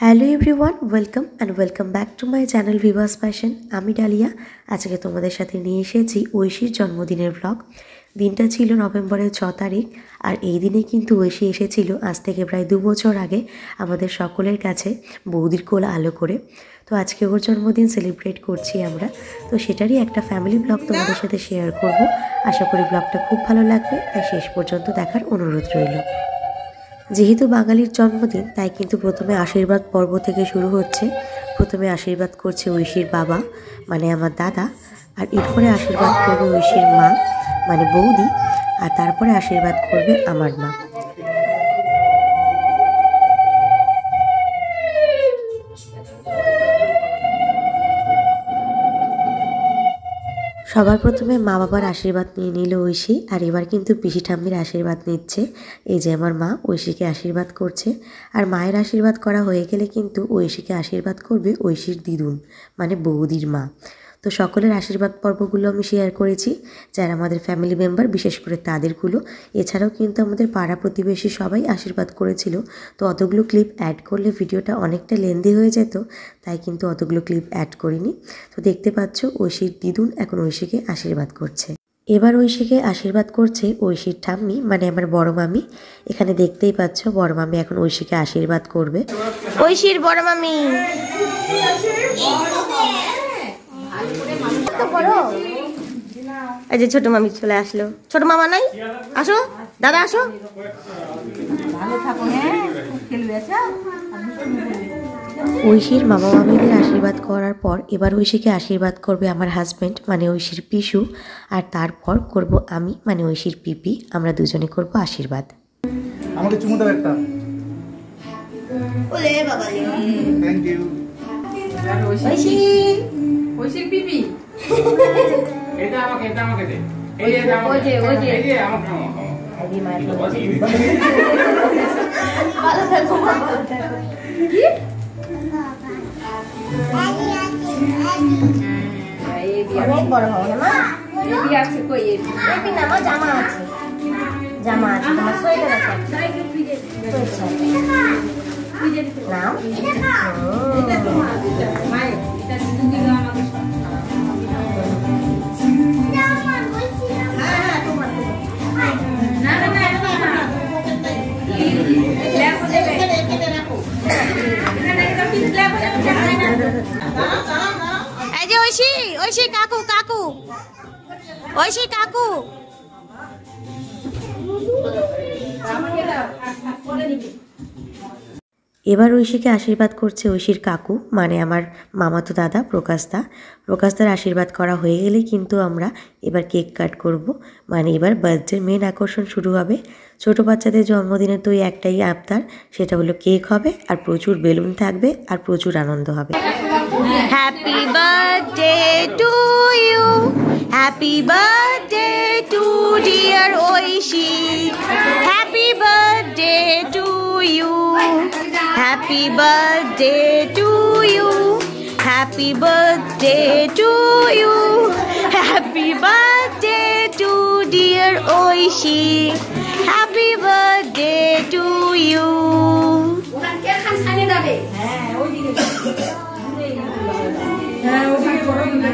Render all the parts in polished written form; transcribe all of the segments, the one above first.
Hello everyone, welcome back to my channel Vivas fashion. আমি dahlia. আজকে তোমাদের সাথে নিয়ে এসেছি ঐশীর জন্মদিনের ব্লগ। দিনটা ছিল নভেম্বরের 6 তারিখ, আর এই দিনে কিন্তু ঐশী এসেছিল আজ থেকে প্রায় 2 বছর আগে আমাদের সকলের কাছে বৌদির কোল আলো করে। তো আজকে ওর জন্মদিন সেলিব্রেট করছি আমরা, তো সেটারই একটা ফ্যামিলি ব্লগ তোমাদের সাথে শেয়ার করব। আশা করি ব্লগটা খুব ভালো লাগবে, তাই শেষ পর্যন্ত দেখার অনুরোধ রইল। যেহেতু বাঙালির জন্মদিন, তাই কিন্তু প্রথমে আশীর্বাদ পর্ব থেকে শুরু হচ্ছে। প্রথমে আশীর্বাদ করছে ঐশীর বাবা, মানে আমার দাদা, আর এরপরে আশীর্বাদ করবে ঐশীর মা, মানে বৌদি, আর তারপরে আশীর্বাদ করবে আমার মা। সবার প্রথমে মা বাবার আশীর্বাদ নিয়ে নিল ঐশী, আর এবার কিন্তু পিসি ঠাম্মির আশীর্বাদ নিচ্ছে। এই যে আমার মা ঐশীকে আশীর্বাদ করছে, আর মায়ের আশীর্বাদ করা হয়ে গেলে কিন্তু ঐশীকে আশীর্বাদ করবে ঐশীর দিদুন, মানে বৌদির মা। তো সকলের আশীর্বাদ পর্বগুলো আমি শেয়ার করেছি, যারা আমাদের ফ্যামিলি মেম্বার, বিশেষ করে তাদেরগুলো। এছাড়াও কিন্তু আমাদের পাড়া প্রতিবেশী সবাই আশীর্বাদ করেছিল। তো অতগুলো ক্লিপ অ্যাড করলে ভিডিওটা অনেকটা লেন্দি হয়ে যেত, তাই কিন্তু অতগুলো ক্লিপ অ্যাড করিনি। তো দেখতে পাচ্ছ ঐশীর দিদুন এখন ঐশীকে আশীর্বাদ করছে। এবার ঐশীকে আশীর্বাদ করছে ঐশীর ঠাম্মি, মানে আমার বড় মামি। এখানে দেখতেই পাচ্ছ বড় মামি এখন ঐশীকে আশীর্বাদ করবে। ঐশীর বড় মামি এই যে ছোট মামি চলে আসলো। ছোট মামা নাই, আসো দাদা আসো। ঐশীর মামা মামিদের আশীর্বাদ করার পর এবার ঐশীকে আশীর্বাদ করবে আমার হাজব্যান্ড, মানে ঐশীর পিসু, আর তারপর করব আমি, মানে ঐশীর পিপি। আমরা দুজনে করব আশীর্বাদ। আমাকে চুমু দাও একটা। ওলে বাবা রে, থ্যাংক ইউ। ঐশী ঐশীর পিপি এটা আমাকে দে। ওই যে আমাকে আমাকে ভালো থাকো, ভালো থাকো। কি অনেক বড় হবে না মা। এবি আছে কই এবি? এবি না মা, জামা আছে তোমার সোয়েটার আছে। নাও এটা তোমার মাই, এটা দুদিন দিলো আমাকে। না না না এটা না। ল্যাপ দেবে, কেটে রাখো। এখানে একটা পিস ল্যাপ আছে, জানা না। এই যে ঐশী কাকু ঐশী কাকু। আমাকে দাও, পরে নিবি। এবার ঐশীকে আশীর্বাদ করছে ঐশীর কাকু, মানে আমার মামাতো দাদা প্রকাশদার আশীর্বাদ করা হয়ে গেলেই কিন্তু আমরা এবার কেক কাট করব। মানে এবার বার্থডের মেন আকর্ষণ শুরু হবে। ছোট বাচ্চাদের জন্মদিনের তো একটাই আবদার, সেটা হলো কেক হবে, আর প্রচুর বেলুন থাকবে, আর প্রচুর আনন্দ হবে। Happy birthday to you, happy birthday to dear Aishi, happy birthday to you, happy birthday to you, happy birthday to you, happy birthday to dear Aishi, happy birthday to you. ওখানে কে খান সানি যাবে? হ্যাঁ ওইদিকে। হ্যাঁ ওইদিকে বড় না।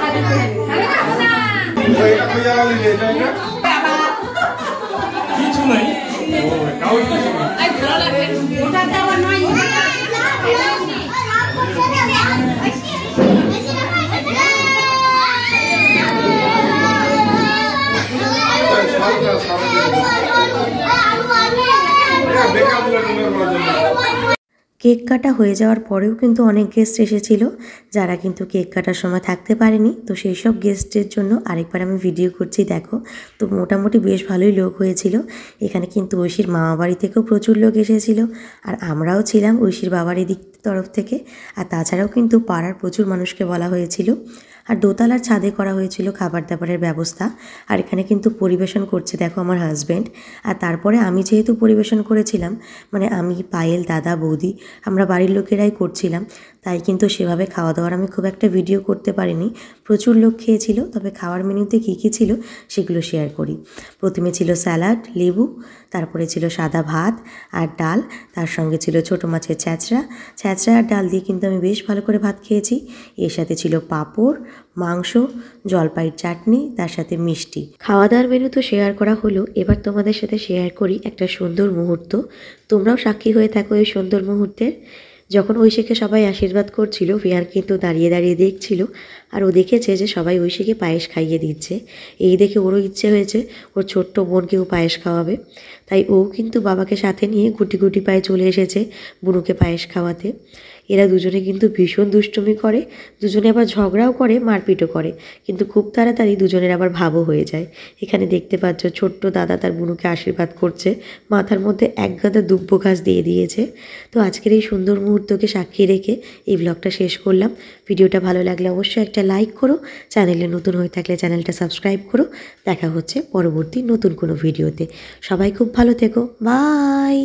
আরে না। এটা কই যাওয়ালি এটা কিছু নাই। ও কাউ কিছু নাই। আই ভালো লাগে। ওটা দেওয়া নয়। কেক কাটা হয়ে যাওয়ার পরেও কিন্তু অনেক গেস্ট এসেছিল, যারা কিন্তু কেক কাটার সময় থাকতে পারেনি। তো সেই সব গেস্টের জন্য আরেকবার আমি ভিডিও করছি, দেখো। তো মোটামুটি বেশ ভালোই লোক হয়েছিল। এখানে কিন্তু ঐশীর মামা বাড়ি থেকেও প্রচুর লোক এসেছিল, আর আমরাও ছিলাম ঐশীর বাবার দিক তরফ থেকে। আর তাছাড়াও কিন্তু পাড়ার প্রচুর মানুষকে বলা হয়েছিল। আর দোতলার ছাদে করা হয়েছিল খাবার দাবারের ব্যবস্থা। আর এখানে কিন্তু পরিবেশন করছে দেখো আমার হাজব্যান্ড। আর তারপরে আমি যেহেতু পরিবেশন করেছিলাম, মানে আমি, পায়েল, দাদা, বৌদি, আমরা বাড়ির লোকেরাই করছিলাম, তাই কিন্তু সেভাবে খাওয়া দাওয়ার আমি খুব একটা ভিডিও করতে পারিনি। প্রচুর লোক খেয়েছিল, তবে খাওয়ার মেনুতে কী কী ছিল সেগুলো শেয়ার করি। প্রথমে ছিল স্যালাড, লেবু, তারপরে ছিল সাদা ভাত আর ডাল, তার সঙ্গে ছিল ছোটো মাছের ছ্যাঁচড়া আর ডাল দিয়ে কিন্তু আমি বেশ ভালো করে ভাত খেয়েছি। এর সাথে ছিল পাঁপড়, মাংস, জলপাইয়ের চাটনি, তার সাথে মিষ্টি। খাওয়া দাওয়ার মেনু তো শেয়ার করা হলো, এবার তোমাদের সাথে শেয়ার করি একটা সুন্দর মুহূর্ত। তোমরাও সাক্ষী হয়ে থাকো এই সুন্দর মুহূর্তের। যখন ঐশীকে সবাই আশীর্বাদ করছিল, ভিয়ার কিন্তু দাঁড়িয়ে দাঁড়িয়ে দেখছিল, আর ও দেখেছে যে সবাই ঐশীকে পায়েস খাইয়ে দিচ্ছে। এই দেখে ওরও ইচ্ছে হয়েছে ওর ছোট্ট বোনকেও পায়েস খাওয়াবে, তাই ও কিন্তু বাবাকে সাথে নিয়ে গুটি গুটি পায়ে চলে এসেছে বুনুকে পায়েস খাওয়াতে। এরা দুজনে কিন্তু ভীষণ দুষ্টুমি করে, দুজনে আবার ঝগড়াও করে, মারপিটও করে, কিন্তু খুব তাড়াতাড়ি দুজনের আবার ভাবও হয়ে যায়। এখানে দেখতে পাচ্ছ ছোট্ট দাদা তার বুনুকে আশীর্বাদ করছে, মাথার মধ্যে এক গাদা দুব্ব ঘাস দিয়ে দিয়েছে। তো আজকের এই সুন্দর মুহূর্তকে সাক্ষী রেখে এই ব্লগটা শেষ করলাম। ভিডিওটা ভালো লাগলে অবশ্যই একটা লাইক করো, চ্যানেলে নতুন হয়ে থাকলে চ্যানেলটা সাবস্ক্রাইব করো। দেখা হচ্ছে পরবর্তী নতুন কোনো ভিডিওতে। সবাই খুব ভালো থেকো, বাই।